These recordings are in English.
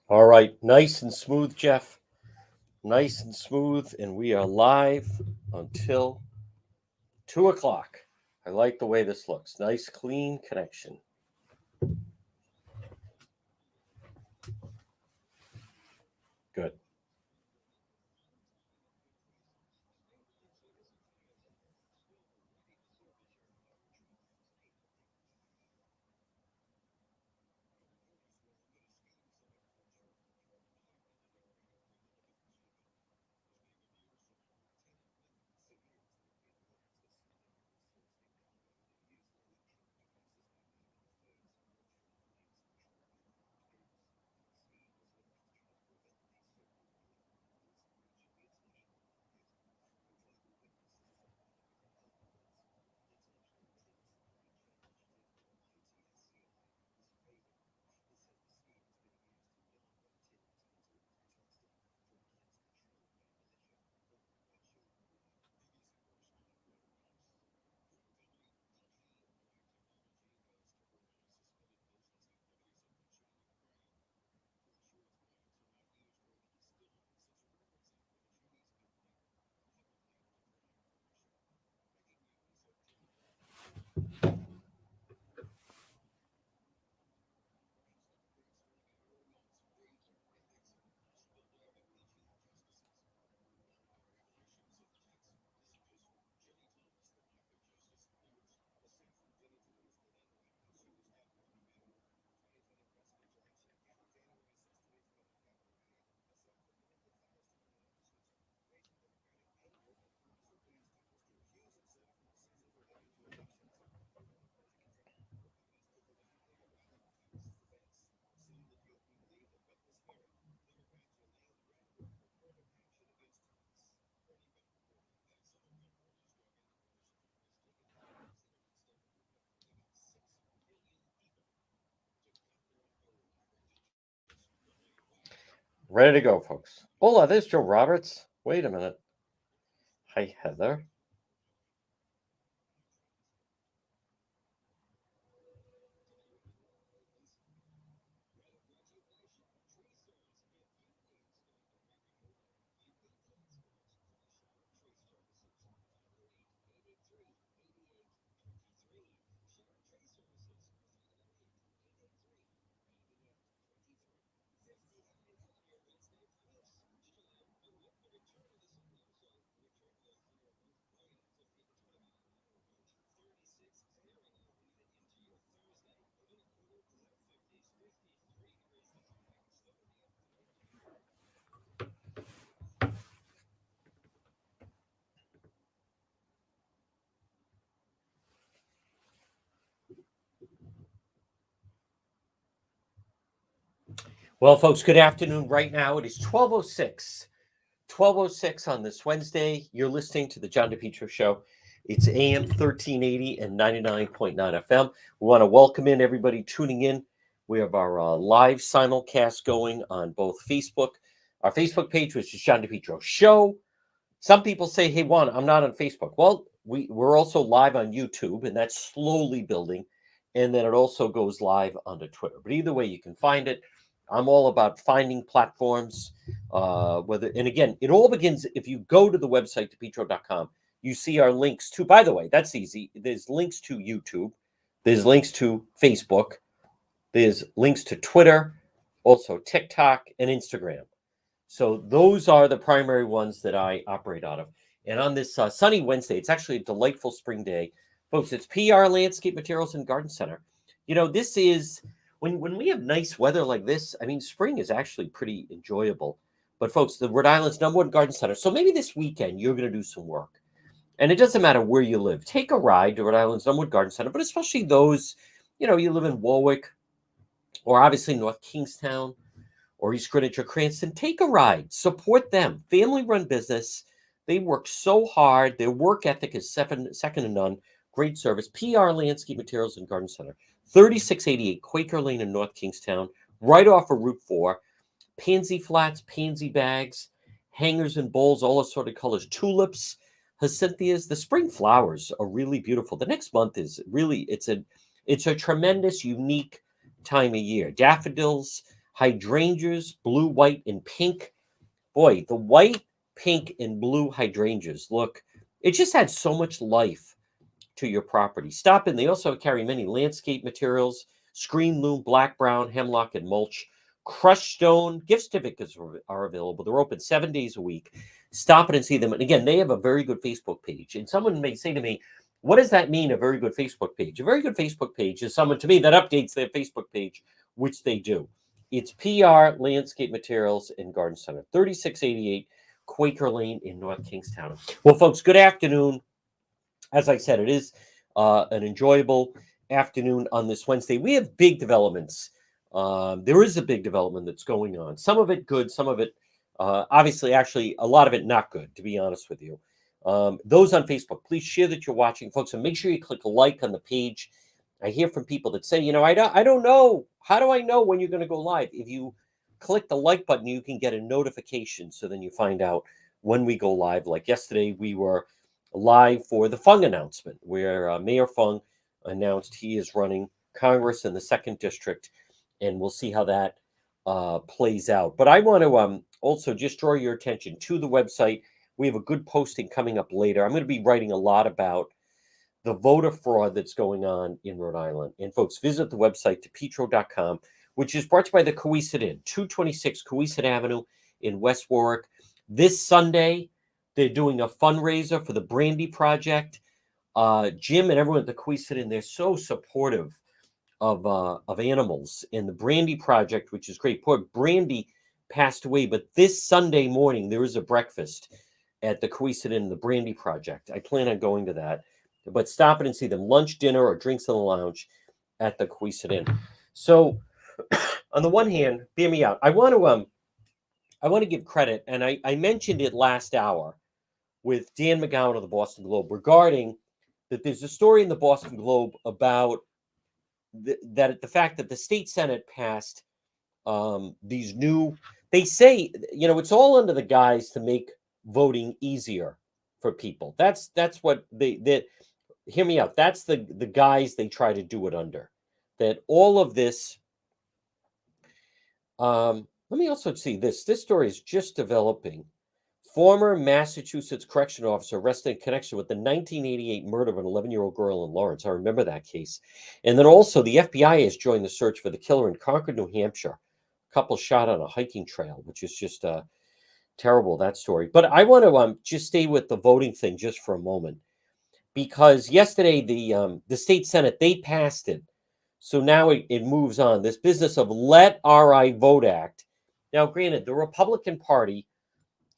All right, nice and smooth, Jeff. Nice and smooth, and we are live until 2 o'clock. I like the way this looks. Nice, clean connection. Good. Ready to go, folks. Hola, there's Joe Roberts. Wait a minute. Hi, Heather. Well, folks, good afternoon. Right now it is 12:06. 12:06 on this Wednesday. You're listening to the John DePietro Show. It's AM 1380 and 99.9 FM. We want to welcome in everybody tuning in. We have our live simulcast going on both Facebook, our Facebook page, which is John DePietro Show. Some people say, hey, Juan, I'm not on Facebook. Well, we're also live on YouTube, and that's slowly building. And then it also goes live onto Twitter. But either way, you can find it. I'm all about finding platforms. And again, it all begins if you go to the website, depetro.com, you see our links to, by the way, that's easy. There's links to YouTube, there's links to Facebook, there's links to Twitter, also TikTok and Instagram. So those are the primary ones that I operate out of. And on this sunny Wednesday, it's actually a delightful spring day. Folks, it's PR Landscape Materials and Garden Center. You know, this is when we have nice weather like this, I mean, spring is actually pretty enjoyable. But folks, the Rhode Island's #1 garden center. So maybe this weekend you're going to do some work. And it doesn't matter where you live. Take a ride to Rhode Island's #1 garden center, but especially those, you live in Warwick or obviously North Kingstown or East Greenwich or Cranston, take a ride. Support them. Family-run business. They work so hard. Their work ethic is second to none. Great service. PR Landscape Materials and Garden Center, 3688 Quaker Lane in North Kingstown, right off of Route 4. Pansy flats, pansy bags, hangers and bowls, all assorted colors. Tulips, hyacinthus. The spring flowers are really beautiful. The next month is really it's a tremendous, unique time of year. Daffodils, hydrangeas, blue, white, and pink. Boy, the white, pink, and blue hydrangeas, look, it just adds so much life to your property. Stop in. They also carry many landscape materials, screen loom, black, brown, hemlock, and mulch. Crushed stone gift certificates are available. They're open 7 days a week. Stop in and see them. And again, they have a very good Facebook page. And someone may say to me, what does that mean, a very good Facebook page? A very good Facebook page is someone, to me, that updates their Facebook page, which they do. It's PR Landscape Materials and Garden Center, 3688 Quaker Lane in North Kingstown. Well, folks, good afternoon. As I said, it is an enjoyable afternoon on this Wednesday. We have big developments. There is a big development that's going on. Some of it good, some of it obviously, actually, a lot of it not good, to be honest with you. Those on Facebook, please share that you're watching, folks, and make sure you click a like on the page. I hear from people that say, I don't know. How do I know when you're going to go live? If you click the like button, you can get a notification, so then you find out when we go live. Like yesterday, we were live for the Fung announcement, where Mayor Fung announced he is running Congress in the 2nd District, and we'll see how that plays out. But I want to also just draw your attention to the website. We have a good posting coming up later. I'm going to be writing a lot about the voter fraud that's going on in Rhode Island. And folks, visit the website, depetro.com, which is brought to you by the Cohasset Inn, 226 Cohasset Avenue in West Warwick. This Sunday, they're doing a fundraiser for the Brandy Project. Jim and everyone at the Cohasset Inn, they're so supportive of animals. And the Brandy Project, which is great. Poor Brandy passed away, but this Sunday morning, there is a breakfast at the Cohasset Inn, the Brandy Project. I plan on going to that. But stop in and see them. Lunch, dinner, or drinks in the lounge at the Cohasset Inn. So, on the one hand, bear me out. I want to give credit, and I mentioned it last hour with Dan McGowan of the Boston Globe regarding that there's a story in the Boston Globe about the fact that the state Senate passed these new. They say it's all under the guise to make voting easier for people. That's what they hear me out. That's the guise they try to do it under. That all of this. Let me also see this. This story is just developing. Former Massachusetts correctional officer arrested in connection with the 1988 murder of an 11-year-old girl in Lawrence. I remember that case. And then also the FBI has joined the search for the killer in Concord, New Hampshire. A couple shot on a hiking trail, which is just terrible, that story. But I want to just stay with the voting thing just for a moment. Because yesterday, the state Senate, they passed it. So now it moves on. This business of Let RI Vote Act. Now, granted, the Republican Party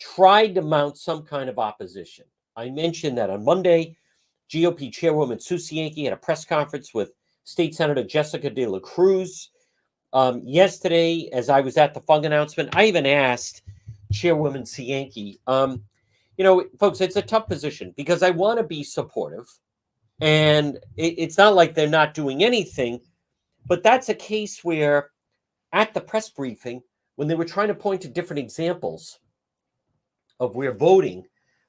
tried to mount some kind of opposition. I mentioned that on Monday, GOP Chairwoman Susie Yankee had a press conference with State Senator Jessica De La Cruz. Yesterday, as I was at the Fung announcement, I even asked Chairwoman Yankee, folks, it's a tough position because I want to be supportive. And it's not like they're not doing anything, but that's a case where at the press briefing, when they were trying to point to different examples of where voting,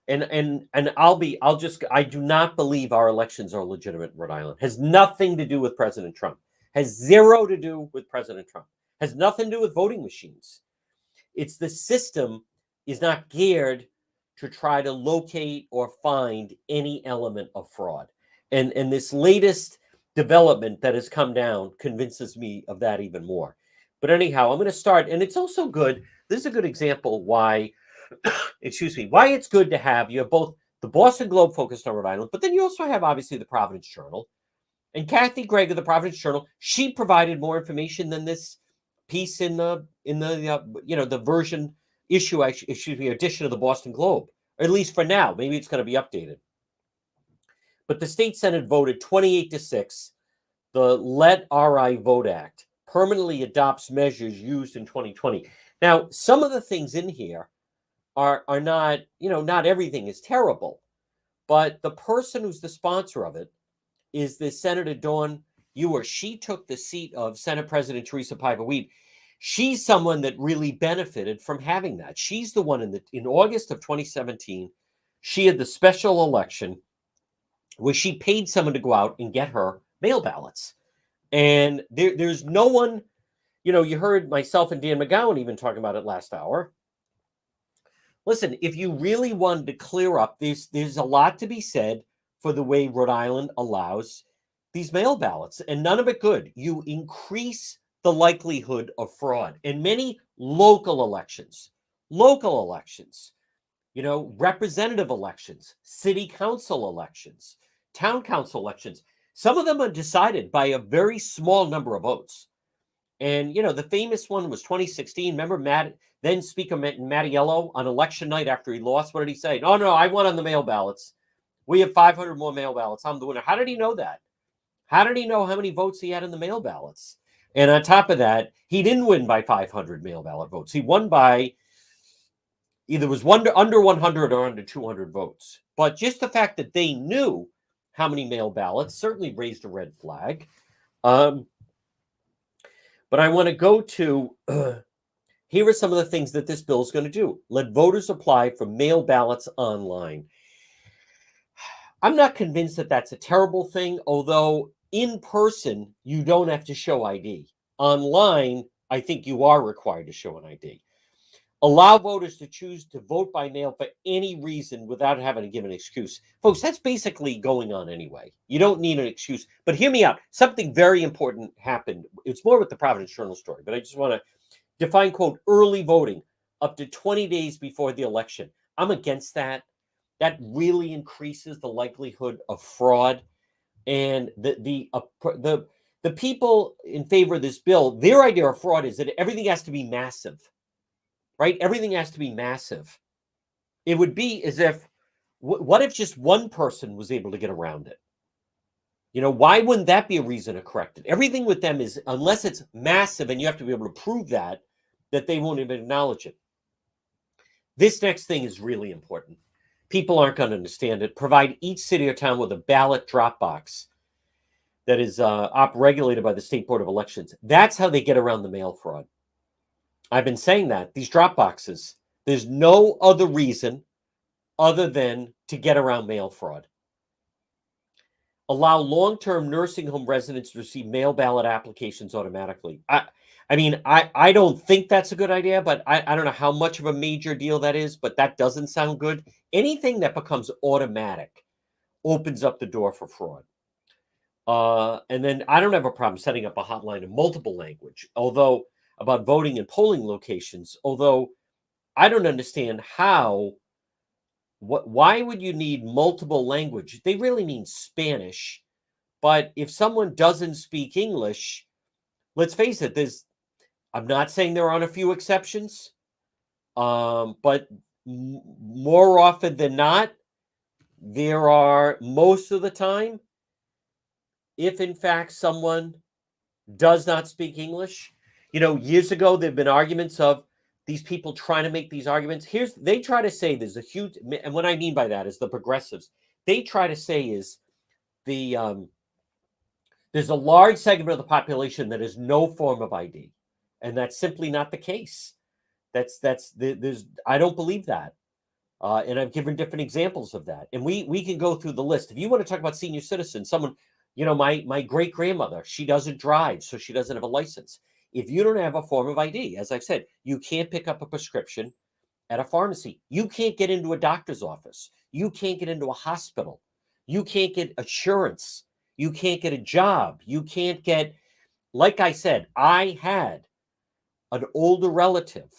and I do not believe our elections are legitimate in Rhode Island. Has nothing to do with President Trump. Has zero to do with President Trump. Has nothing to do with voting machines. It's the system is not geared to try to locate or find any element of fraud. And this latest development that has come down convinces me of that even more. But anyhow, I'm going to start, and it's also good. This is a good example why, why it's good to have, you have both the Boston Globe focused on Rhode Island, but then you also have obviously the Providence Journal. And Kathy Gregg of the Providence Journal, she provided more information than this piece in the version edition of the Boston Globe, or at least for now. Maybe it's going to be updated. But the state Senate voted 28-6. The Let RI Vote Act permanently adopts measures used in 2020. Now, some of the things in here are not, not everything is terrible, but the person who's the sponsor of it is the Senator Dawn Ewer. She took the seat of Senate President Teresa Paiva-Weed. She's someone that really benefited from having that. She's the one in August of 2017, she had the special election where she paid someone to go out and get her mail ballots. And there's no one, You heard myself and Dan McGowan even talking about it last hour. Listen, if you really wanted to clear up, there's a lot to be said for the way Rhode Island allows these mail ballots, and none of it good. You increase the likelihood of fraud in many local elections, representative elections, city council elections, town council elections. Some of them are decided by a very small number of votes. And, the famous one was 2016. Remember then Speaker Mattiello on election night after he lost? What did he say? No, I won on the mail ballots. We have 500 more mail ballots. I'm the winner. How did he know that? How did he know how many votes he had in the mail ballots? And on top of that, he didn't win by 500 mail ballot votes. He won by either was under 100 or under 200 votes. But just the fact that they knew how many mail ballots certainly raised a red flag. But I want to go to, here are some of the things that this bill is going to do. Let voters apply for mail ballots online. I'm not convinced that that's a terrible thing, although in person, you don't have to show ID. Online, I think you are required to show an ID. Allow voters to choose to vote by mail for any reason without having to give an excuse. Folks, that's basically going on anyway. You don't need an excuse. But hear me out. Something very important happened. It's more with the Providence Journal story, but I just want to define, quote, early voting up to 20 days before the election. I'm against that. That really increases the likelihood of fraud. And the people in favor of this bill, their idea of fraud is that everything has to be massive. Right? Everything has to be massive. It would be as if, what if just one person was able to get around it? Why wouldn't that be a reason to correct it? Everything with them is, unless it's massive and you have to be able to prove that they won't even acknowledge it. This next thing is really important. People aren't going to understand it. Provide each city or town with a ballot drop box that is regulated by the State Board of Elections. That's how they get around the mail fraud. I've been saying that. These drop boxes, there's no other reason other than to get around mail fraud. Allow long-term nursing home residents to receive mail ballot applications automatically. I don't think that's a good idea, but I don't know how much of a major deal that is, but that doesn't sound good. Anything that becomes automatic opens up the door for fraud. And then I don't have a problem setting up a hotline in multiple language, about voting and polling locations, although I don't understand why would you need multiple language? They really mean Spanish. But if someone doesn't speak English, let's face it, I'm not saying there aren't a few exceptions, but more often than not, there are, most of the time, if in fact someone does not speak English. Years ago, there have been arguments of these people trying to make these arguments. They try to say there's a huge, and what I mean by that is the progressives. They try to say is there's a large segment of the population that has no form of ID, and that's simply not the case. I don't believe that, and I've given different examples of that, and we can go through the list. If you want to talk about senior citizens, someone, my great grandmother, she doesn't drive, so she doesn't have a license. If you don't have a form of ID, as I've said, you can't pick up a prescription at a pharmacy. You can't get into a doctor's office. You can't get into a hospital. You can't get insurance. You can't get a job. You can't get, like I said, I had an older relative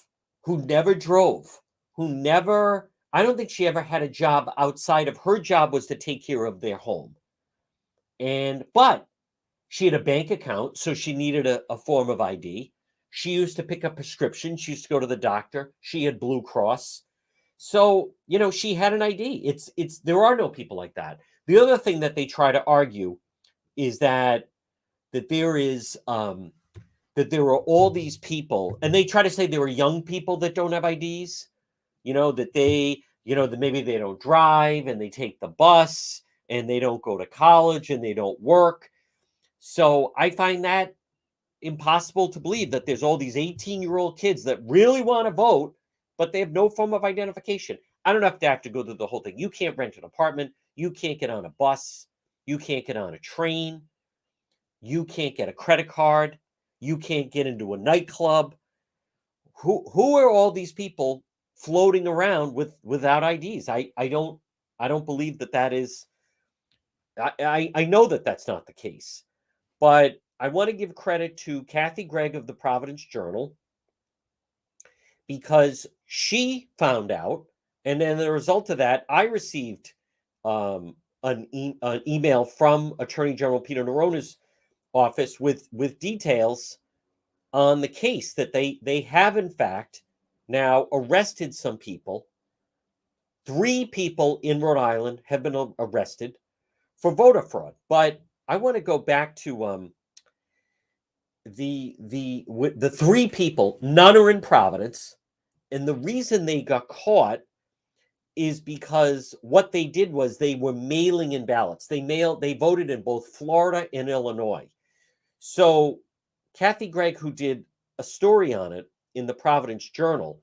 who never drove, I don't think she ever had a job outside of her job was to take care of their home. But she had a bank account, so she needed a form of ID. She used to pick up prescriptions. She used to go to the doctor. She had Blue Cross. So, she had an ID. There are no people like that. The other thing that they try to argue is that there is, that there are all these people, and they try to say there are young people that don't have IDs, that maybe they don't drive and they take the bus and they don't go to college and they don't work. So I find that impossible to believe that there's all these 18-year-old kids that really want to vote, but they have no form of identification. I don't have to go through the whole thing. You can't rent an apartment. You can't get on a bus. You can't get on a train. You can't get a credit card. You can't get into a nightclub. Who are all these people floating around without IDs? I don't believe that is. I know that that's not the case, but I want to give credit to Kathy Gregg of the Providence Journal because she found out, and then the result of that, I received an email from Attorney General Peter Nerona's office with details on the case that they have in fact now arrested some people. 3 people in Rhode Island have been arrested for voter fraud. But I want to go back to the 3 people. None are in Providence, and the reason they got caught is because what they did was they were mailing in ballots. They voted in both Florida and Illinois. So Kathy Gregg, who did a story on it in the Providence Journal,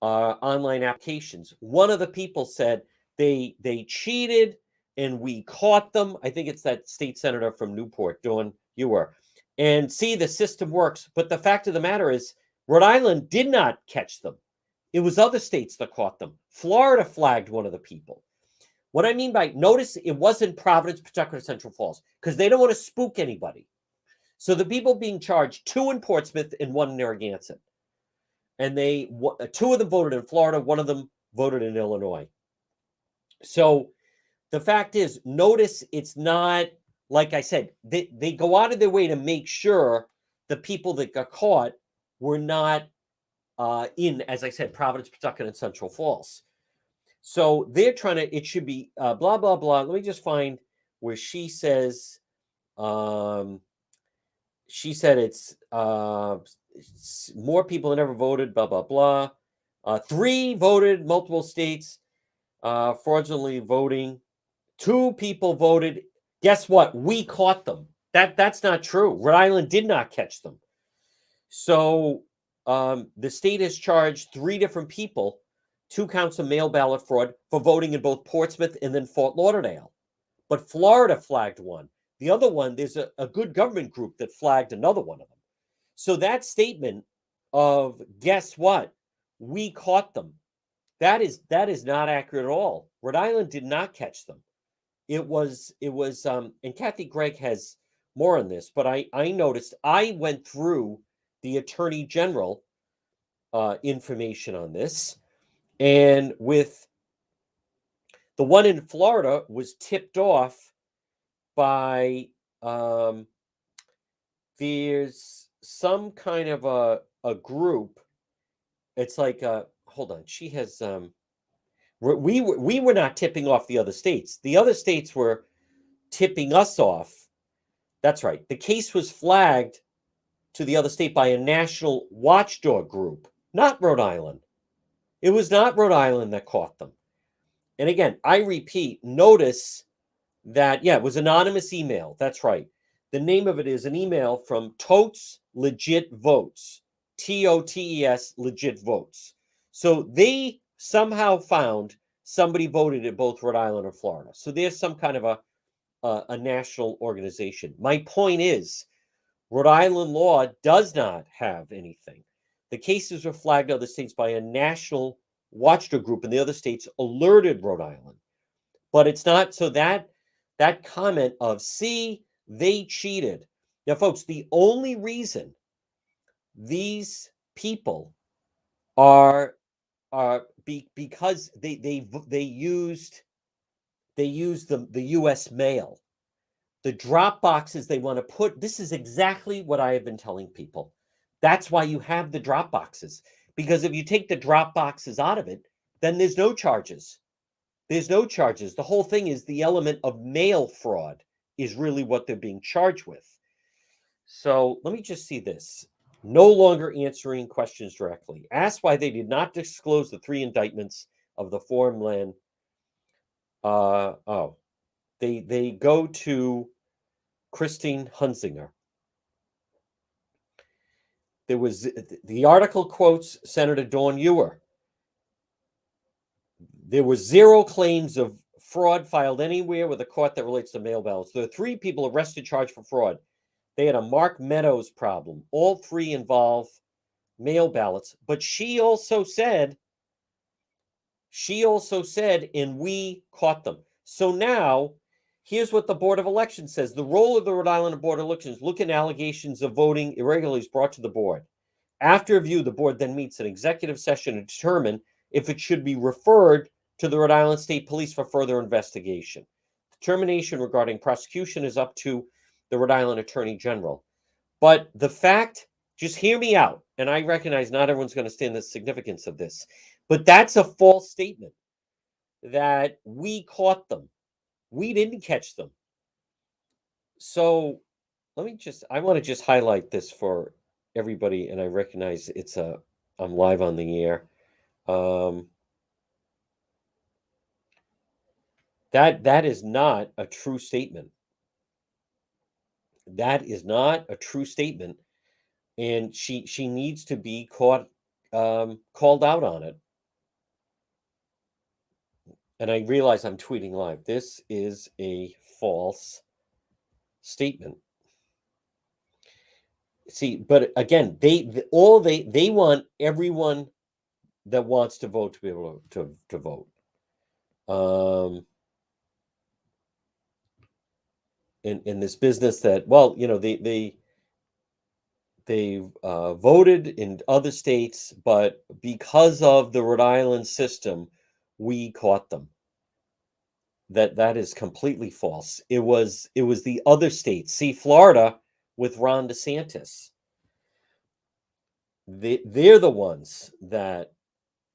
online applications, one of the people said they cheated and we caught them. I think it's that state senator from Newport, Dawn Ewer. And see, the system works. But the fact of the matter is, Rhode Island did not catch them. It was other states that caught them. Florida flagged one of the people. What I mean by, notice it wasn't Providence, Pawtucket, or Central Falls, because they don't want to spook anybody. So the people being charged, 2 in Portsmouth and 1 in Narragansett. And 2 of them voted in Florida, 1 of them voted in Illinois. So the fact is, notice it's not, like I said, they go out of their way to make sure the people that got caught were not in, as I said, Providence, Pawtucket, and Central Falls. So they're trying to, it should be blah, blah, blah. Let me just find where she says, she said it's more people than ever voted, blah, blah, blah. 3 voted, multiple states, fraudulently voting. 2 people voted. Guess what? We caught them. That's not true. Rhode Island did not catch them. So the state has charged 3 different people 2 counts of mail ballot fraud for voting in both Portsmouth and then Fort Lauderdale. But Florida flagged one. The other one, there's a good government group that flagged another one of them. So that statement of, guess what? We caught them. That is not accurate at all. Rhode Island did not catch them. It was, and Kathy Gregg has more on this, but I noticed, I went through the Attorney General information on this, and with the one in Florida was tipped off by, there's some kind of a group. It's like, hold on, she has, we were not tipping off the other states. The other states were tipping us off. That's right. The case was flagged to the other state by a national watchdog group, not Rhode Island. It was not Rhode Island that caught them. And again, I repeat, notice that, yeah, it was anonymous email. That's right. The name of it is an email from Totes Legit Votes, TOTES Legit Votes. So they somehow found somebody voted in both Rhode Island and Florida. So there's some kind of a national organization. My point is, Rhode Island law does not have anything. The cases were flagged to other states by a national watchdog group, and the other states alerted Rhode Island. But it's not, so that comment of, see, they cheated. Now, folks, the only reason these people are because they used the U.S. mail. The drop boxes they want to put, this is exactly what I have been telling people. That's why you have the drop boxes. Because if you take the drop boxes out of it, then there's no charges. There's no charges. The whole thing is the element of mail fraud is really what they're being charged with. So let me just see this. No longer answering questions directly. Asked why they did not disclose the 3 indictments of the farmland. They go to Christine Hunzinger. There was, the article quotes Senator Dawn Ewer. There were 0 claims of fraud filed anywhere with a court that relates to mail ballots. There are 3 people arrested, charged for fraud. They had a Mark Meadows problem. All three involve mail ballots. But she also said, and we caught them. So now, here's what the Board of Elections says. The role of the Rhode Island Board of Elections: look at allegations of voting irregularities brought to the board. After review, the board then meets an executive session to determine if it should be referred to the Rhode Island State Police for further investigation. Determination regarding prosecution is up to the Rhode Island Attorney General. But the fact, just hear me out, and I recognize not everyone's going to stand the significance of this, but that's a false statement that we caught them. We didn't catch them. So I want to just highlight this for everybody, and I recognize I'm live on the air. That is not a true statement. That is not a true statement, and she needs to be called out on it. And I realize I'm tweeting live. This is a false statement. See, but again, they want everyone that wants to vote to be able to vote. In this business that, well, they voted in other states, but because of the Rhode Island system, we caught them. That is completely false. It was the other states. See, Florida with Ron DeSantis. They're the ones that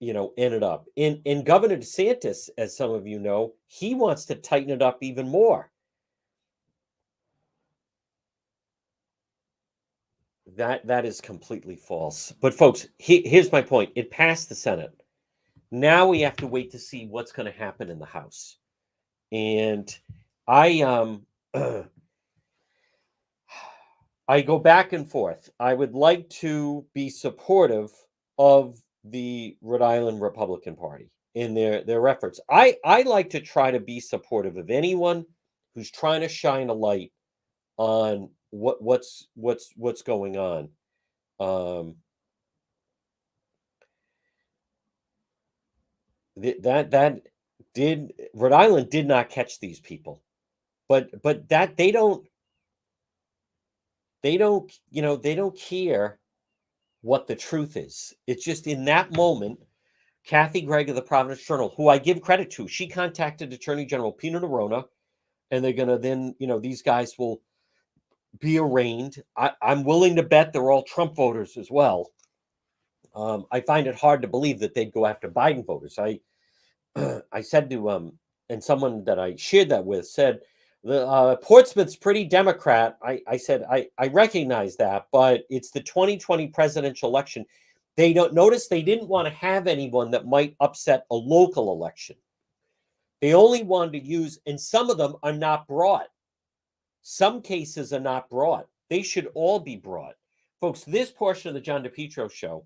ended up in Governor DeSantis, as some of you know, he wants to tighten it up even more. That is completely false. But folks, here's my point. It passed the Senate. Now we have to wait to see what's going to happen in the House. And I I go back and forth. I would like to be supportive of the Rhode Island Republican Party in their efforts. I like to try to be supportive of anyone who's trying to shine a light on what's going on. Rhode Island did not catch these people, but that they don't care what the truth is. It's just in that moment, Kathy Gregg of the Providence Journal, who I give credit to, she contacted Attorney General Pino Neronha, and they're going to then, these guys will be arraigned. I'm willing to bet they're all Trump voters as well. I find it hard to believe that they'd go after Biden voters. I said to and someone that I shared that with said, the Portsmouth's pretty Democrat. I said, I recognize that, but it's the 2020 presidential election. They didn't want to have anyone that might upset a local election. They only wanted to use, and some of them are not brought. Some cases are not brought. They should all be brought. Folks, this portion of the John DePetro show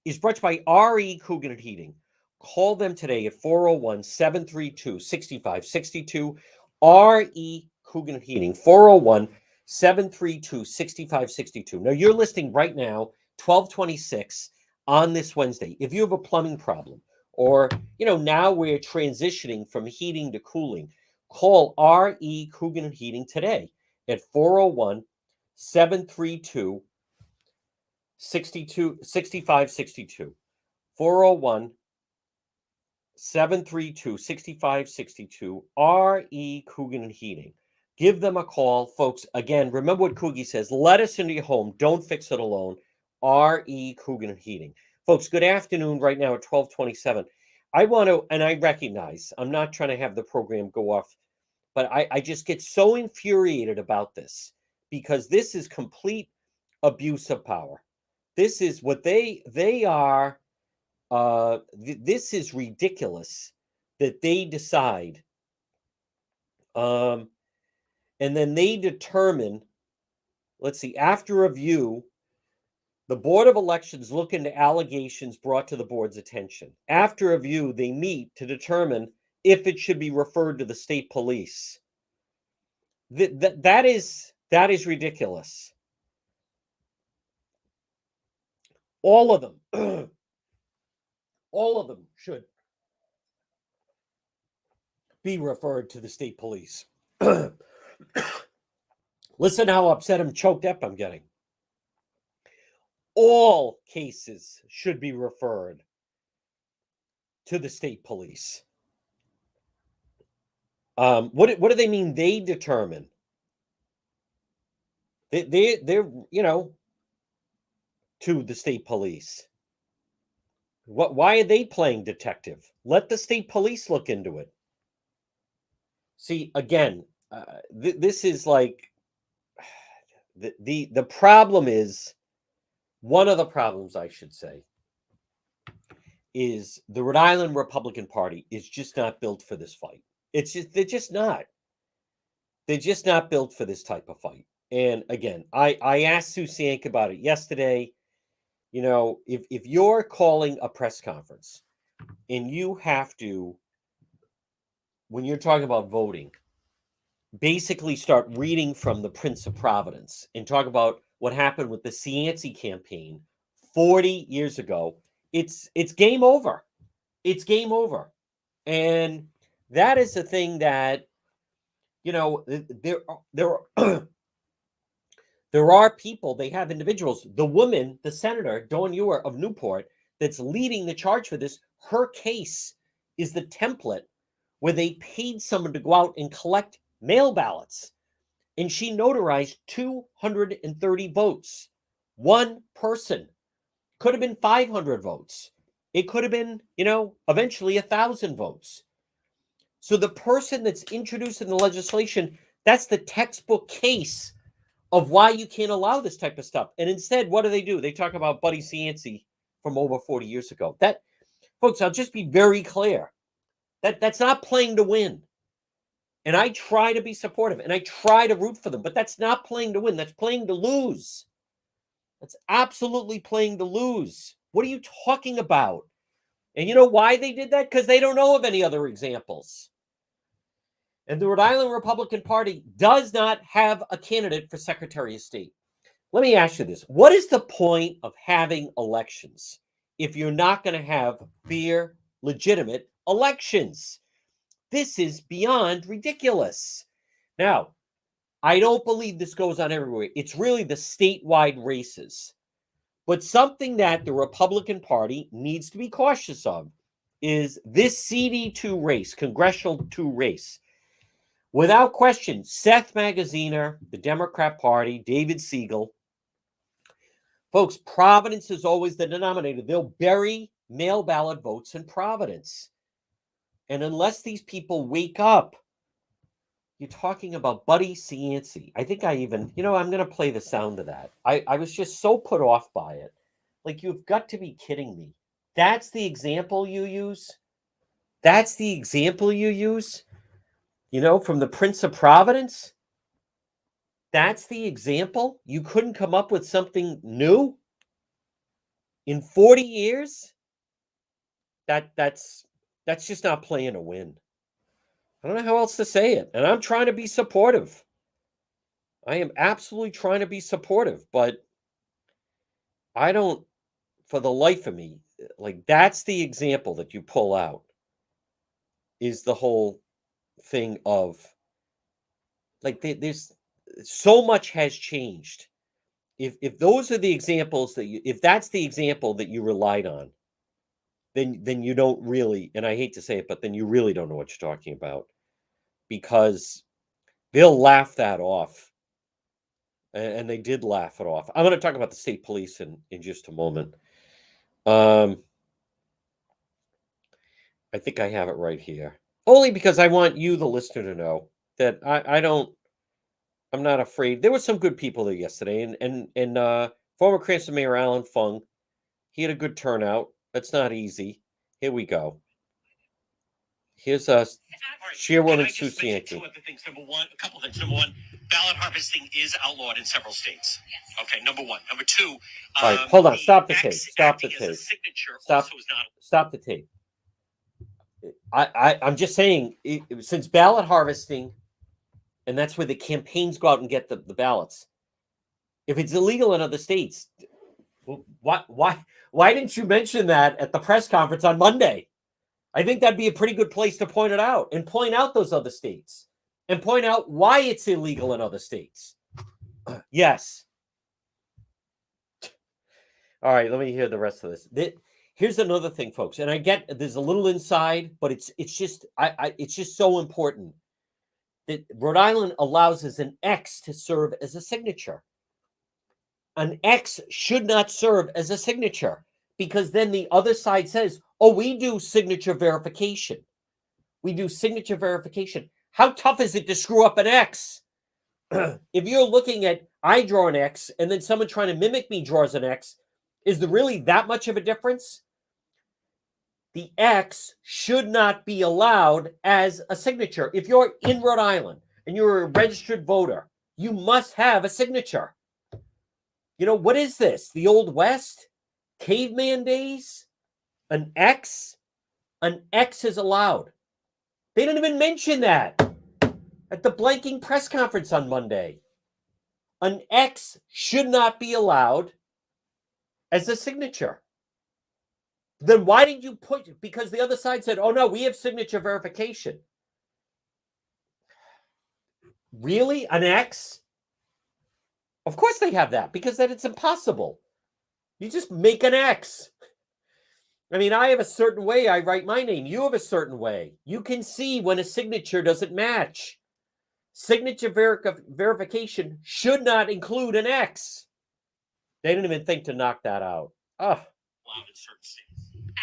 is brought by R.E. Coogan and Heating. Call them today at 401-732-6562. R.E. Coogan and Heating, 401-732-6562. Now, you're listening right now, 1226 on this Wednesday. If you have a plumbing problem, or, now we're transitioning from heating to cooling, call R.E. Coogan and Heating today at 401-732-6562. 401-732-6562. R.E. Coogan and Heating. Give them a call, folks. Again, remember what Coogie says. Let us into your home. Don't fix it alone. R.E. Coogan and Heating. Folks, good afternoon right now at 1227. I want to, and I recognize, I'm not trying to have the program go off, but I just get so infuriated about this because this is complete abuse of power. This is what they are. This is ridiculous that they decide. And then they determine, let's see, after review, the Board of Elections look into allegations brought to the board's attention. After review, they meet to determine if it should be referred to the state police. That is That is ridiculous. All of them. All of them should be referred to the state police. Listen how upset and choked up I'm getting. All cases should be referred to the state police. What do they mean? They determine. They're to the state police. Why are they playing detective? Let the state police look into it. See, again, this is like the problem is, one of the problems, I should say, is the Rhode Island Republican Party is just not built for this fight. They're just not. They're just not built for this type of fight. And again, I asked Sue Sienk about it yesterday. If you're calling a press conference and you have to, when you're talking about voting, basically start reading from the Prince of Providence and talk about what happened with the Cianci campaign 40 years ago, it's game over. It's game over. And that is the thing that, there are people, they have individuals. The woman, the senator, Dawn Ewer of Newport, that's leading the charge for this, her case is the template where they paid someone to go out and collect mail ballots. And she notarized 230 votes. One person. Could have been 500 votes. It could have been, eventually 1,000 votes. So the person that's introduced in the legislation, that's the textbook case of why you can't allow this type of stuff. And instead, what do? They talk about Buddy Cianci from over 40 years ago. That, folks, I'll just be very clear. That's not playing to win. And I try to be supportive and I try to root for them, but that's not playing to win. That's playing to lose. That's absolutely playing to lose. What are you talking about? And you know why they did that? Because they don't know of any other examples. And the Rhode Island Republican Party does not have a candidate for Secretary of State. Let me ask you this. What is the point of having elections if you're not going to have fair, legitimate elections? This is beyond ridiculous. Now, I don't believe this goes on everywhere. It's really the statewide races. But something that the Republican Party needs to be cautious of is this CD2 race, Congressional 2 race. Without question, Seth Magaziner, the Democrat Party, David Siegel. Folks, Providence is always the denominator. They'll bury mail ballot votes in Providence. And unless these people wake up, you're talking about Buddy Cianci. I think I even, I'm going to play the sound of that. I was just so put off by it. Like, you've got to be kidding me. That's the example you use? That's the example you use? From the Prince of Providence? That's the example? You couldn't come up with something new? In 40 years? That's just not playing to win. I don't know how else to say it. And I'm trying to be supportive. I am absolutely trying to be supportive, but I don't, for the life of me, like, that's the example that you pull out, is the whole thing of, like, there's so much has changed. If those are the examples if that's the example that you relied on, then you don't really, and I hate to say it, but then you really don't know what you're talking about, because they'll laugh that off. And they did laugh it off. I'm going to talk about the state police in just a moment. I think I have it right here. Only because I want you, the listener, to know that I'm not afraid. There were some good people there yesterday, and former Cranston Mayor Alan Fung, he had a good turnout. That's not easy. Here we go. Here's Chairwoman Sue Sienki. Two other things. A couple of things. Number one, ballot harvesting is outlawed in several states. Okay, number one. Number two. All right, hold on. Stop the tape. Stop the tape. Stop the tape. I'm just saying, since ballot harvesting And that's where the campaigns go out and get the ballots. If it's illegal in other states, why didn't you mention that at the press conference on Monday? I think that'd be a pretty good place to point it out and point out those other states and point out why it's illegal in other states. Yes. All right, let me hear the rest of this. Here's another thing, folks, and I get there's a little inside, but it's just it's just so important that Rhode Island allows as an X to serve as a signature. An X should not serve as a signature because then the other side says, "Oh, we do signature verification. We do signature verification." How tough is it to screw up an X? If you're looking at I draw an X and then someone trying to mimic me draws an X, is there really that much of a difference? The X should not be allowed as a signature. If you're in Rhode Island and you're a registered voter, you must have a signature. You know, what is this? The Old West? Caveman days? An X? An X is allowed. They didn't even mention that at the blanking press conference on Monday. An X should not be allowed as a signature. Then why did you put, because the other side said, "Oh no, we have signature verification." Really? An X? Of course they have that, because then it's impossible. You just make an X. I mean, I have a certain way I write my name. You have a certain way. You can see when a signature doesn't match. Signature verification should not include an X. They didn't even think to knock that out. Oh. Allowed in certain states.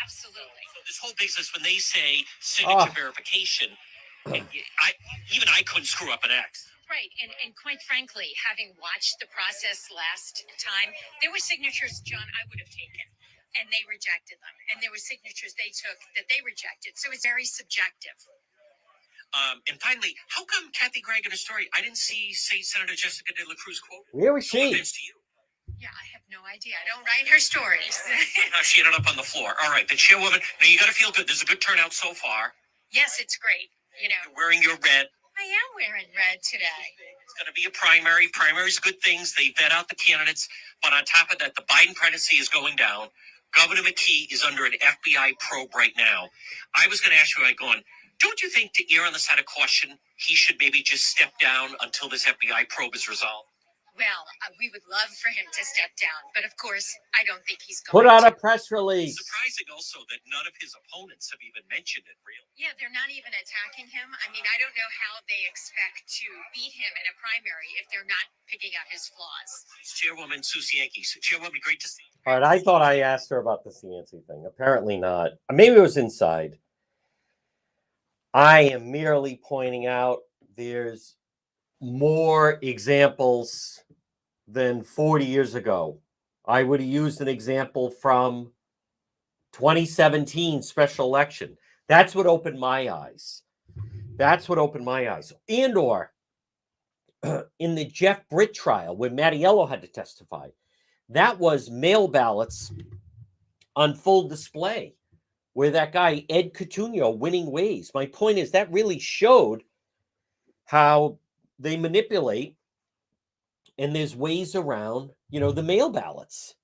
Absolutely. So this whole business, when they say signature verification, I couldn't screw up an X. Right, and quite frankly, having watched the process last time, there were signatures, John, I would have taken, and they rejected them. And there were signatures they took that they rejected. So it's very subjective. And finally, how come Kathy Gregg in her story, I didn't see Senator Jessica De La Cruz quote? Where was she? No offense to you. Yeah, I have no idea. I don't write her stories. She ended up on the floor. All right, the chairwoman. Now you got to feel good. There's a good turnout so far. Yes, it's great. You know, you're wearing your red. I am wearing red today. It's going to be a primary. Primaries are good things. They vet out the candidates. But on top of that, the Biden presidency is going down. Governor McKee is under an FBI probe right now. I was going to ask you, don't you think to err on the side of caution, he should maybe just step down until this FBI probe is resolved? Well, we would love for him to step down, but of course, I don't think he's going to. Put out a to. Press release. Surprising also that none of his opponents have even mentioned it, really. Yeah, they're not even attacking him. I mean, I don't know how they expect to beat him in a primary if they're not picking out his flaws. It's Chairwoman Sue Cienki. Chairwoman, great to see you. All right, I thought I asked her about the Cienci thing. Apparently not. Maybe it was inside. I am merely pointing out there's more examples than 40 years ago. I would have used an example from 2017 special election. That's what opened my eyes. That's what opened my eyes. And or in the Jeff Britt trial where Mattiello had to testify, that was mail ballots on full display where that guy, Ed Coutinho, winning ways. My point is that really showed how they manipulate, and there's ways around, the mail ballots.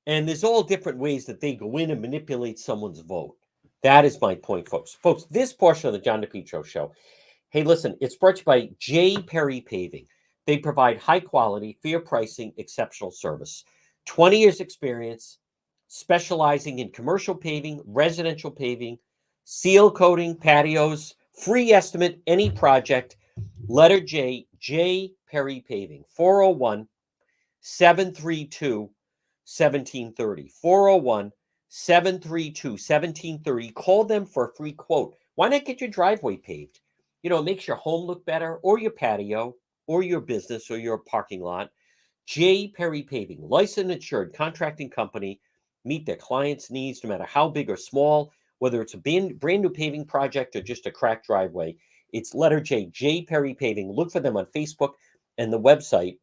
And there's all different ways that they go in and manipulate someone's vote. That is my point, folks. Folks, this portion of the John DePietro Show, hey, listen, it's brought to you by J. Perry Paving. They provide high quality, fair pricing, exceptional service. 20 years experience, specializing in commercial paving, residential paving, seal coating, patios, free estimate, any project. Letter J, J. Perry Paving, 401-732-1730. 401-732-1730. Call them for a free quote. Why not get your driveway paved? It makes your home look better, or your patio, or your business, or your parking lot. J. Perry Paving, licensed insured contracting company, meet their clients' needs no matter how big or small, whether it's a brand new paving project or just a cracked driveway. It's letter J, J. Perry Paving. Look for them on Facebook, and the website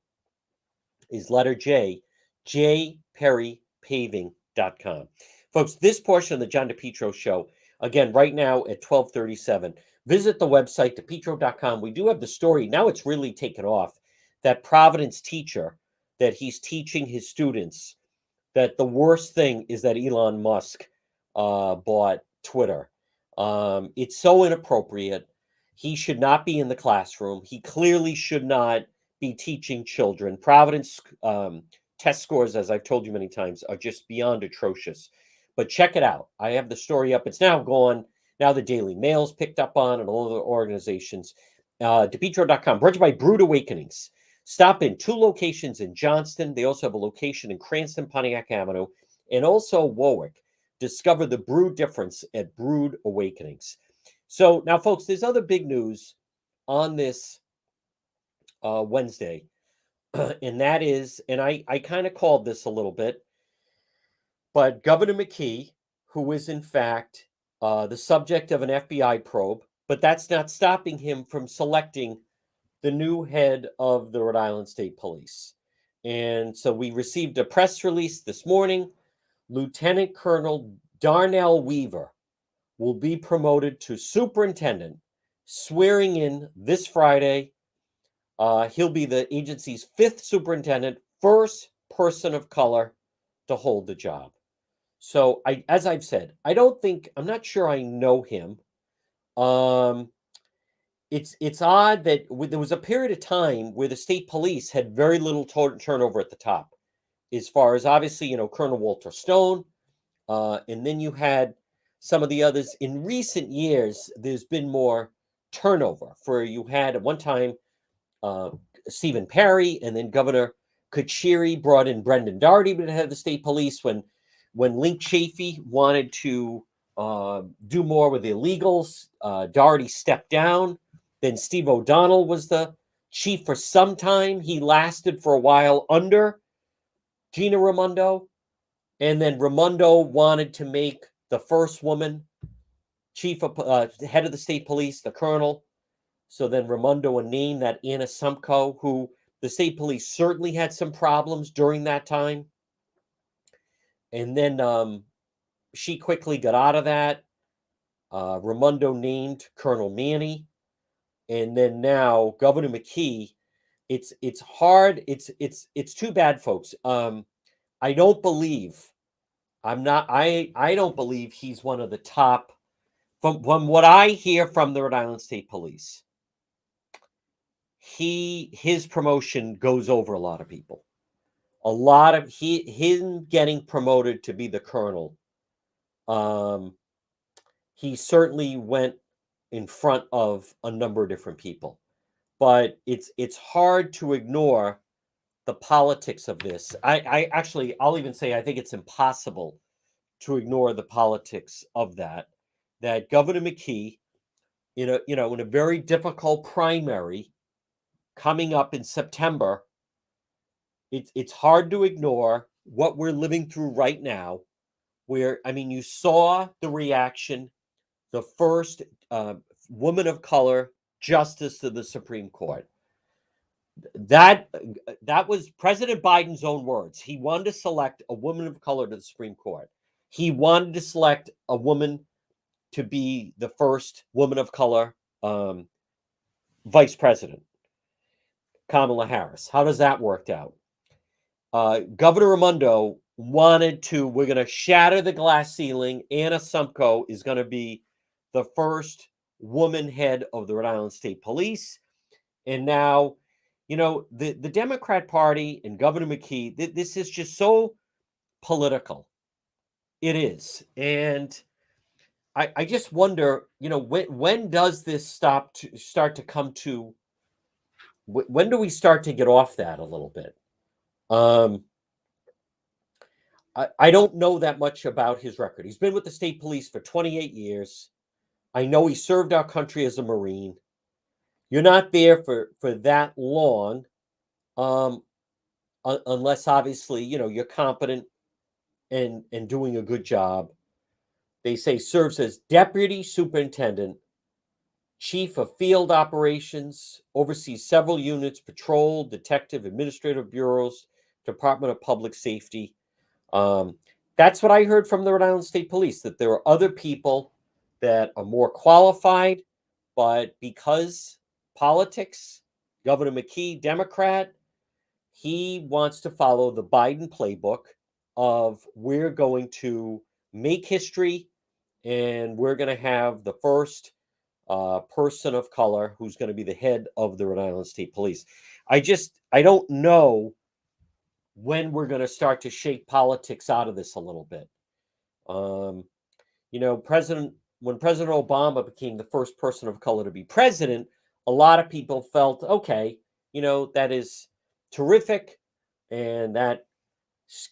is letter J, jperrypaving.com. Folks, this portion of the John DePietro Show, again, right now at 12:37, visit the website, depetro.com. We do have the story. Now it's really taken off. That Providence teacher, that he's teaching his students that the worst thing is that Elon Musk bought Twitter. It's so inappropriate. He should not be in the classroom. He clearly should not be teaching children. Providence test scores, as I've told you many times, are just beyond atrocious. But check it out. I have the story up. It's now gone. Now the Daily Mail's picked up on, and all the organizations. DePetro.com, brought to you by Brood Awakenings. Stop in 2 locations in Johnston. They also have a location in Cranston, Pontiac Avenue, and also Warwick. Discover the Brood difference at Brood Awakenings. So now, folks, there's other big news on this Wednesday, and that is, and I kind of called this a little bit, but Governor McKee, who is in fact the subject of an FBI probe, but that's not stopping him from selecting the new head of the Rhode Island State Police. And so we received a press release this morning. Lieutenant Colonel Darnell Weaver will be promoted to superintendent, swearing in this Friday. He'll be the agency's 5th superintendent, first person of color to hold the job. So as I've said, I'm not sure I know him. It's odd that there was a period of time where the state police had very little turnover at the top, as far as obviously, Colonel Walter Stone, and then you had some of the others. In recent years, there's been more turnover. You had at one time Stephen Perry, and then Governor Kucheri brought in Brendan Doherty to head of the state police when Link Chafee wanted to do more with the illegals. Doherty stepped down. Then Steve O'Donnell was the chief for some time. He lasted for a while under Gina Raimondo. And then Raimondo wanted to make the first woman chief of head of the state police, the colonel. So then Raimondo named that Anna Sumko, who the state police certainly had some problems during that time. And then she quickly got out of that. Raimondo named Colonel Manny. And then now Governor McKee, it's hard. It's too bad, folks. I don't believe he's one of the top, from what I hear from the Rhode Island State Police. His promotion goes over a lot of people. A lot of him getting promoted to be the colonel. He certainly went in front of a number of different people, but it's hard to ignore the politics of this. I'll even say I think it's impossible to ignore the politics of that Governor McKee, in a very difficult primary coming up in September, it's hard to ignore what we're living through right now, where, you saw the reaction, the first woman of color justice to the Supreme Court. That was President Biden's own words. He wanted to select a woman of color to the Supreme Court. He wanted to select a woman to be the first woman of color vice president, Kamala Harris. How does that work out? Governor Raimondo wanted to, we're going to shatter the glass ceiling. Anna Sumko is going to be the first woman head of the Rhode Island State Police. And now, the Democrat Party and Governor McKee, this is just so political. It is. And I just wonder, when does this start to come to, when do we start to get off that a little bit? I don't know that much about his record. He's been with the state police for 28 years. I know he served our country as a Marine. You're not there for that long, unless obviously, you're competent and doing a good job. They say serves as deputy superintendent, chief of field operations, oversees several units, patrol, detective, administrative bureaus, Department of Public Safety. That's what I heard from the Rhode Island State Police, that there are other people that are more qualified, but because politics, Governor McKee, Democrat, he wants to follow the Biden playbook of we're going to make history and we're going to have the first person of color who's going to be the head of the Rhode Island State Police. I don't know when we're going to start to shake politics out of this a little bit. You know, when President Obama became the first person of color to be president, a lot of people felt, okay, you know, that is terrific, and that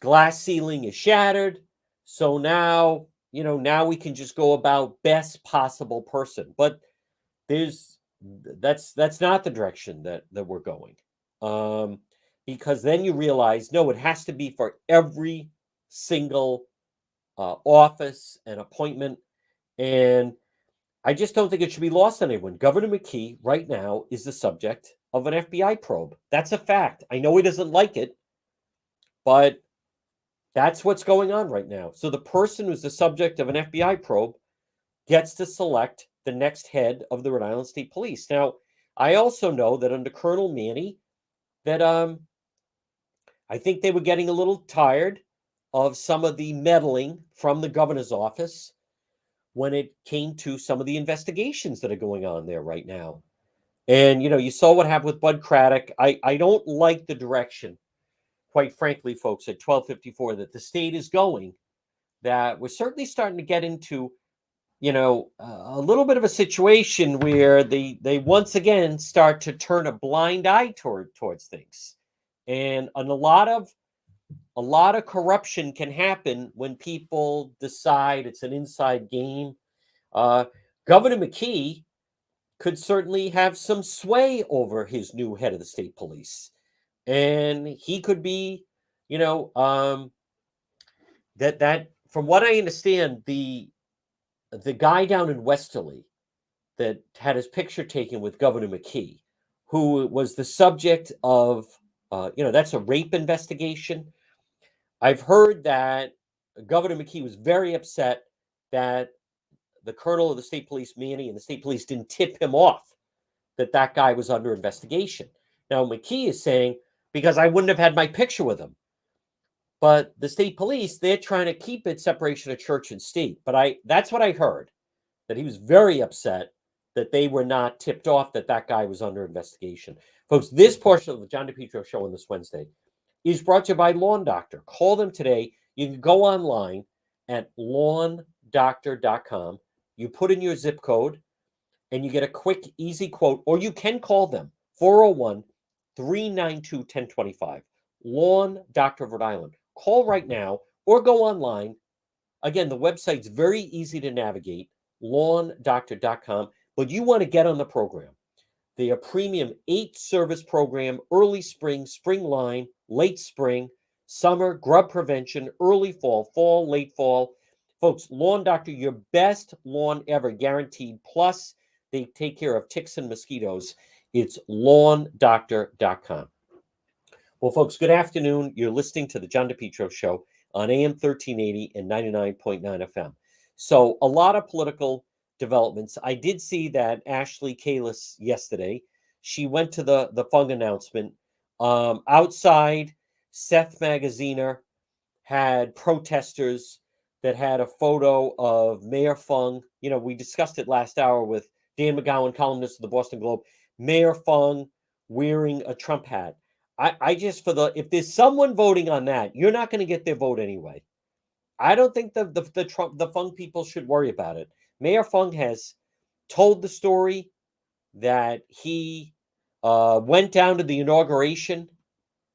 glass ceiling is shattered. So now, you know, now we can just go about best possible person. But that's not the direction that we're going. Because then you realize, no, it has to be for every single office and appointment. And I just don't think it should be lost on anyone. Governor McKee right now is the subject of an FBI probe. That's a fact. I know he doesn't like it, but that's what's going on right now. So the person who's the subject of an FBI probe gets to select the next head of the Rhode Island State Police. Now, I also know that under Colonel Manny, that I think they were getting a little tired of some of the meddling from the governor's office when it came to some of the investigations that are going on there right now. And, you know, you saw what happened with Bud Craddock. I don't like the direction, quite frankly, folks, at 1254 that the state is going, that we're certainly starting to get into, you know, a little bit of a situation where they once again start to turn a blind eye towards things. And a lot of corruption can happen when people decide it's an inside game. Governor McKee could certainly have some sway over his new head of the state police, and he could be, you know, that from what I understand, the guy down in Westerly that had his picture taken with Governor McKee, who was the subject of, you know, that's a rape investigation. I've heard that Governor McKee was very upset that the colonel of the state police, Manny, and the state police didn't tip him off that that guy was under investigation. Now, McKee is saying, because I wouldn't have had my picture with him. But the state police, they're trying to keep it separation of church and state. But that's what I heard, that he was very upset that they were not tipped off that that guy was under investigation. Folks, this portion of the John DePetro Show on this Wednesday is brought to you by Lawn Doctor. Call them today. You can go online at lawndoctor.com. You put in your zip code and you get a quick, easy quote, or you can call them 401-392-1025. Lawn Doctor of Rhode Island. Call right now or go online. Again, the website's very easy to navigate, lawndoctor.com, but you want to get on the program. They are premium 8-service program, early spring, spring line, late spring, summer, grub prevention, early fall, late fall. Folks, Lawn Doctor, your best lawn ever, guaranteed. Plus, they take care of ticks and mosquitoes. It's lawndoctor.com. Well, folks, good afternoon. You're listening to the John DePetro Show on AM 1380 and 99.9 FM. So a lot of political developments. I did see that Ashley Kalis yesterday. She went to the Fung announcement. Outside, Seth Magaziner had protesters that had a photo of Mayor Fung. You know, we discussed it last hour with Dan McGowan, columnist of the Boston Globe. Mayor Fung wearing a Trump hat. I just, if there's someone voting on that, you're not going to get their vote anyway. I don't think the Fung people should worry about it. Mayor Fung has told the story that he went down to the inauguration,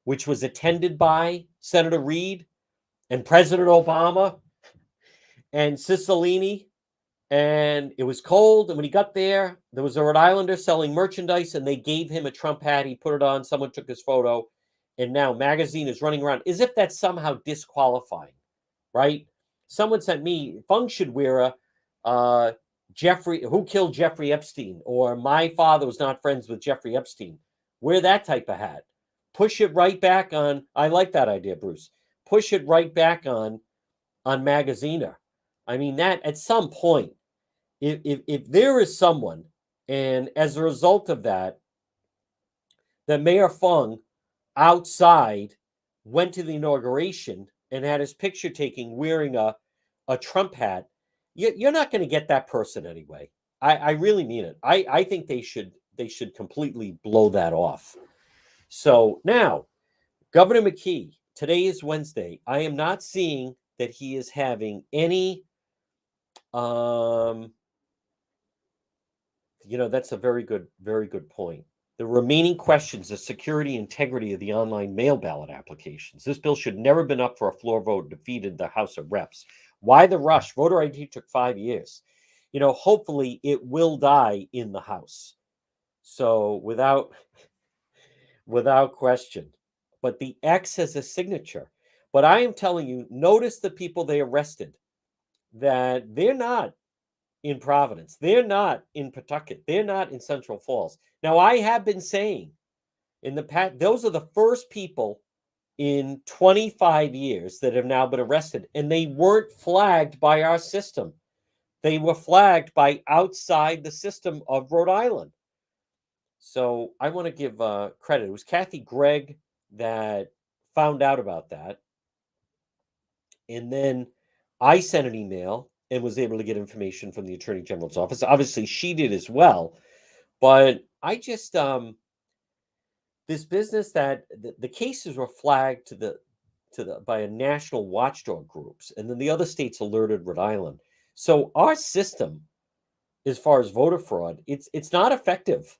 which was attended by Senator Reid and President Obama and Cicilline, and it was cold. And when he got there, there was a Rhode Islander selling merchandise, and they gave him a Trump hat. He put it on. Someone took his photo, and now Magazine is running around as if that's somehow disqualifying, right? Someone sent me, Fung should wear a Jeffrey, who killed Jeffrey Epstein, or my father was not friends with Jeffrey Epstein. Wear that type of hat. Push it right back on. I like that idea, Bruce. Push it right back on Magaziner. I mean, that at some point, if there is someone And as a result of that, the Mayor Fung outside went to the inauguration and had his picture taken wearing a Trump hat. You're not going to get that person anyway. I really mean it. I think they should completely blow that off. So now, Governor McKee, today is Wednesday. I am not seeing that he is having any that's a very good point. The remaining questions, the security integrity of the online mail ballot applications. This bill should never have been up for a floor vote, defeated the House of Reps. Why the rush? Voter ID took 5 years. Hopefully it will die in the House. So without question. But the X has a signature. But I am telling you, notice the people they arrested, that they're not in Providence. They're not in Pawtucket. They're not in Central Falls. Now, I have been saying in the past, those are the first people in 25 years that have now been arrested, and they weren't flagged by our system. They were flagged by outside the system of Rhode Island. So I want to give credit. It was Kathy Gregg that found out about that. And then I sent an email and was able to get information from the Attorney General's office. Obviously, she did as well. But I just, this business that the cases were flagged by a national watchdog groups, and then the other states alerted Rhode Island. So our system, as far as voter fraud, it's not effective.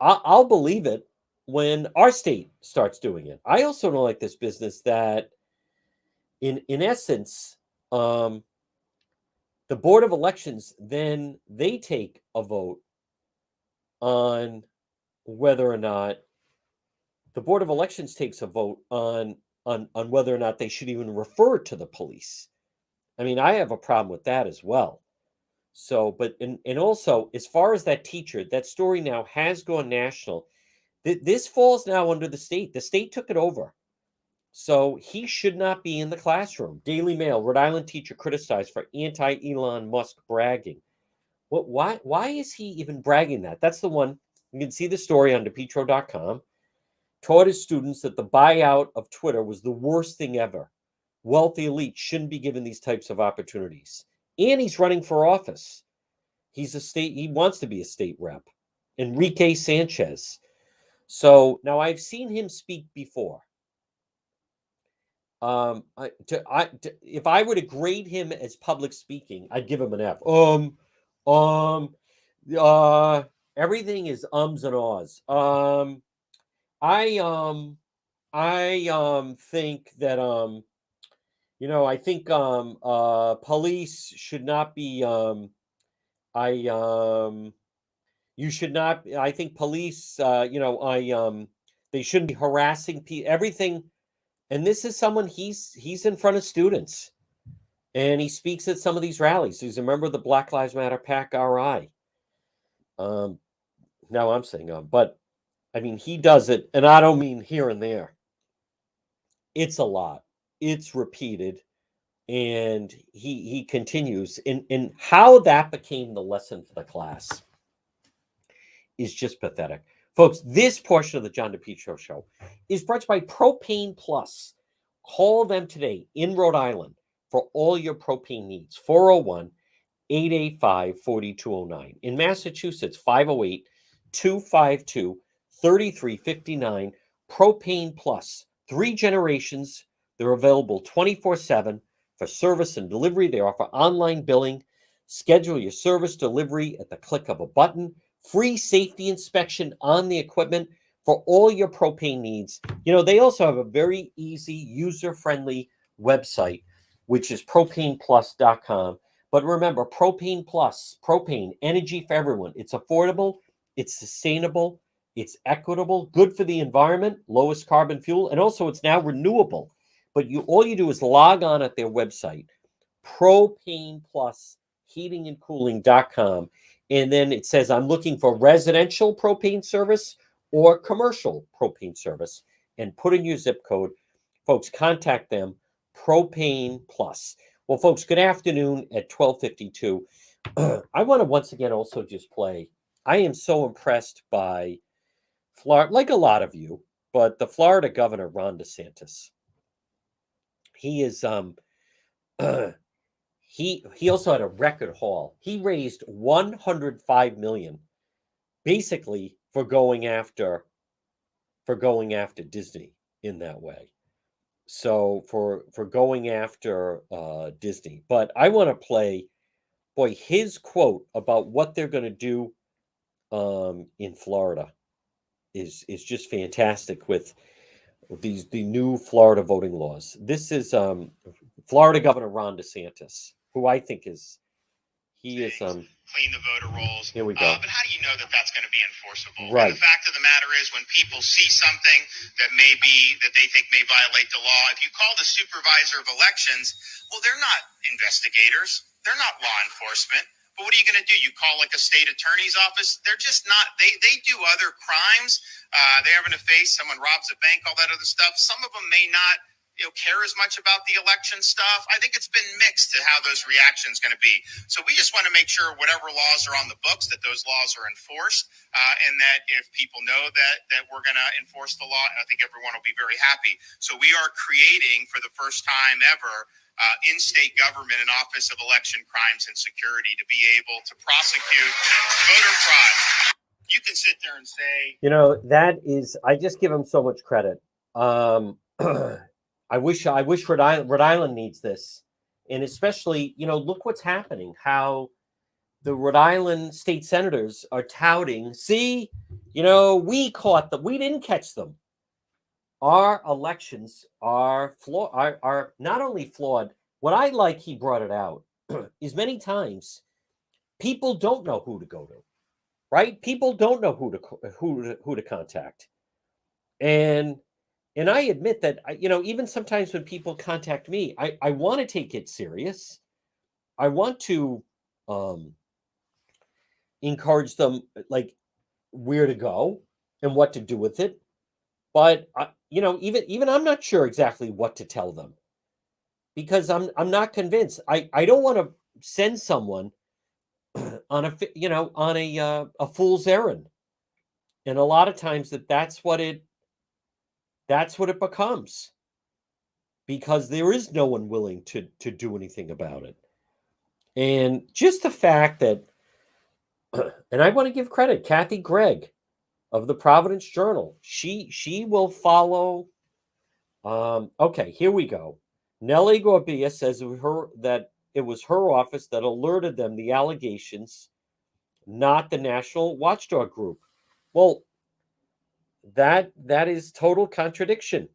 I'll believe it when our state starts doing it. I also don't like this business that, in essence, the Board of Elections, then they take a vote on whether or not the Board of Elections takes a vote on whether or not they should even refer to the police. I mean, I have a problem with that as well. So, but and also, as far as that teacher, that story now has gone national. This falls now under the state. The state took it over. So he should not be in the classroom. Daily Mail, Rhode Island teacher criticized for anti-Elon Musk bragging. Why is he even bragging that? That's the one. You can see the story on DePietro.com. Taught his students that the buyout of Twitter was the worst thing ever. Wealthy elite shouldn't be given these types of opportunities. And he's running for office. He wants to be a state rep. Enrique Sanchez. So now I've seen him speak before. If I were to grade him as public speaking, I'd give him an F. Everything is ums and ahs. I think that I think police should not be you should not. I think police they shouldn't be harassing people. Everything. And this is someone, he's in front of students, and he speaks at some of these rallies. He's a member of the Black Lives Matter PAC RI. Now I'm saying but I mean, he does it, and I don't mean here and there. It's a lot. It's repeated, and he continues. And how that became the lesson for the class is just pathetic. Folks, this portion of the John DePietro Show is brought to you by Propane Plus. Call them today in Rhode Island for all your propane needs. 401-885-4209. In Massachusetts, 508-252-3359. Propane Plus. 3 generations. They're available 24/7 for service and delivery. They offer online billing. Schedule your service delivery at the click of a button. Free safety inspection on the equipment for all your propane needs. They also have a very easy, user-friendly website, which is propaneplus.com. But remember, Propane Plus, propane, energy for everyone. It's affordable, it's sustainable, it's equitable, good for the environment, lowest carbon fuel, and also it's now renewable. But all you do is log on at their website, propaneplusheatingandcooling.com. And then it says, I'm looking for residential propane service or commercial propane service, and put in your zip code. Folks, contact them, Propane Plus. Well, folks, good afternoon at 12:52. I want to once again also just play. I am so impressed by Florida, like a lot of you, but the Florida governor, Ron DeSantis. He is he also had a record haul. He raised 105 million basically for going after Disney in that way. So for going after Disney. But I want to play his quote about what they're going to do in Florida is just fantastic with the new Florida voting laws. This is Florida Governor Ron DeSantis, who I think is clean the voter rolls. Here we go. But how do you know that that's going to be enforceable? Right. And the fact of the matter is, when people see something that they think may violate the law, if you call the supervisor of elections, well, they're not investigators. They're not law enforcement. But what are you going to do? You call like a state attorney's office? They're just not. They do other crimes. They happen to face someone robs a bank, all that other stuff. Some of them may not care as much about the election stuff. I think it's been mixed to how those reactions going to be. So we just want to make sure whatever laws are on the books, that those laws are enforced, and that if people know that we're going to enforce the law, I think everyone will be very happy. So we are creating, for the first time ever, in state government, an Office of Election Crimes and Security to be able to prosecute voter fraud. You can sit there and say, that is, I just give him so much credit. I wish Rhode Island needs this. And especially, look what's happening, how the Rhode Island state senators are touting, see, we caught them. We didn't catch them. Our elections are not only flawed. What I like, he brought it out, is many times people don't know who to go to, right? People don't know who to contact. And I admit that, even sometimes when people contact me, I want to take it serious. I want to encourage them, like, where to go and what to do with it. But, even I'm not sure exactly what to tell them, because I'm not convinced. I don't want to send someone on a fool's errand. And a lot of times that's what it becomes, because there is no one willing to do anything about it. And just the fact that, and I want to give credit, Kathy Gregg of the Providence Journal, she will follow. Okay, here we go. Nellie Gorbea says that it was her office that alerted them the allegations, not the National Watchdog Group. Well, that is total contradiction.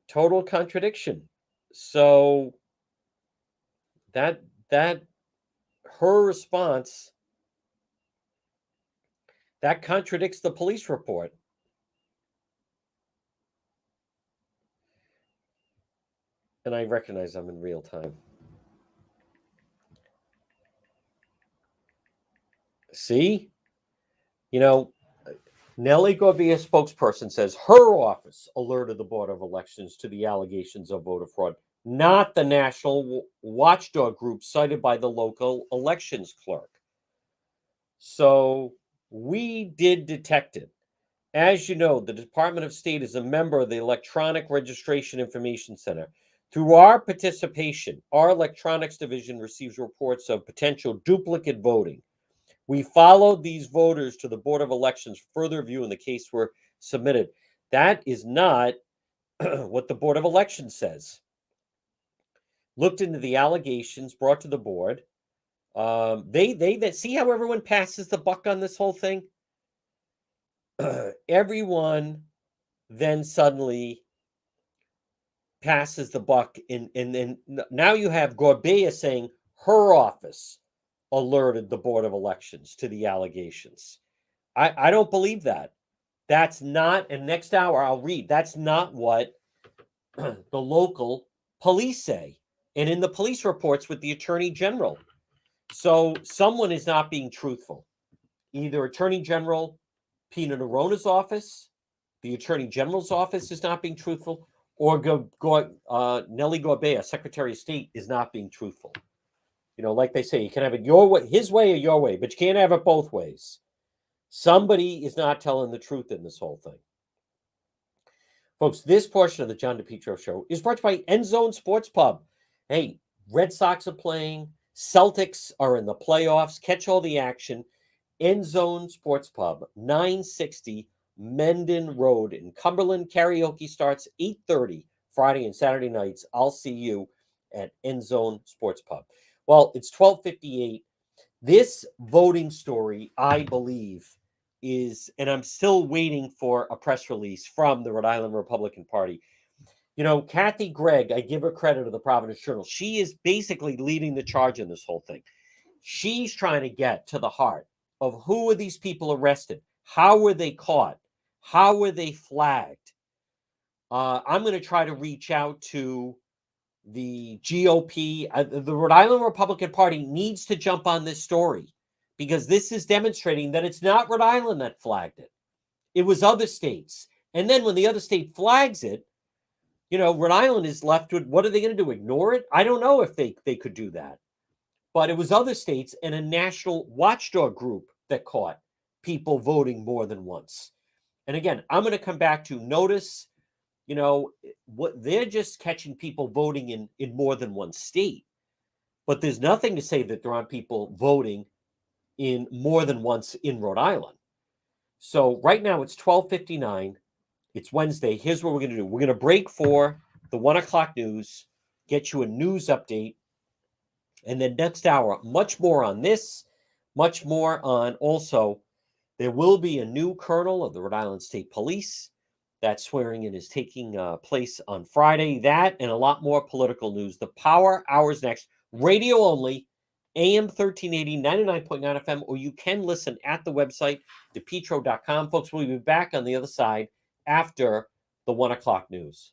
Total contradiction. So that her response, that contradicts the police report. And I recognize I'm in real time. See? Nellie Gorbea, spokesperson, says her office alerted the Board of Elections to the allegations of voter fraud, not the National Watchdog Group cited by the local elections clerk. So we did detect it. As you know, the Department of State is a member of the Electronic Registration Information Center. Through our participation, our electronics division receives reports of potential duplicate voting. We followed these voters to the Board of Elections for further review, and the case were submitted. That is not what the Board of Elections says. Looked into the allegations brought to the board. They see how everyone passes the buck on this whole thing. Everyone then suddenly passes the buck, and now you have Gorbea saying her office alerted the Board of Elections to the allegations. I don't believe that. That's not, and next hour I'll read, that's not what the local police say. And in the police reports with the Attorney General. So someone is not being truthful. Either Attorney General Pina Norona's office, the Attorney General's office is not being truthful, or Nellie Gorbea, Secretary of State, is not being truthful. Like they say, you can have it your way, his way or your way, but you can't have it both ways. Somebody is not telling the truth in this whole thing. Folks, this portion of the John DePietro Show is brought to you by End Zone Sports Pub. Hey, Red Sox are playing. Celtics are in the playoffs. Catch all the action. End Zone Sports Pub, 960 Mendon Road in Cumberland. Karaoke starts 8:30 Friday and Saturday nights. I'll see you at End Zone Sports Pub. Well, it's 12:58. This voting story, I believe, is, and I'm still waiting for a press release from the Rhode Island Republican Party. Kathy Gregg, I give her credit of the Providence Journal. She is basically leading the charge in this whole thing. She's trying to get to the heart of who are these people arrested? How were they caught? How were they flagged? I'm going to try to reach out to the GOP. The Rhode Island Republican Party needs to jump on this story because this is demonstrating that it's not Rhode Island that flagged it. It was other states. And then when the other state flags it, Rhode Island is left with, what are they going to do? Ignore it? I don't know if they could do that. But it was other states and a national watchdog group that caught people voting more than once. And again, I'm going to come back to notice, what they're just catching people voting in more than one state. But there's nothing to say that there aren't people voting in more than once in Rhode Island. So right now it's 12:59. It's Wednesday. Here's what we're going to do. We're going to break for the 1 o'clock news, get you a news update. And then next hour, much more on this, much more on also, there will be a new colonel of the Rhode Island State Police. That swearing in is taking place on Friday. That and a lot more political news. The Power Hour's next. Radio only, AM 1380, 99.9 FM, or you can listen at the website, depetro.com. Folks, we'll be back on the other side after the 1 o'clock news.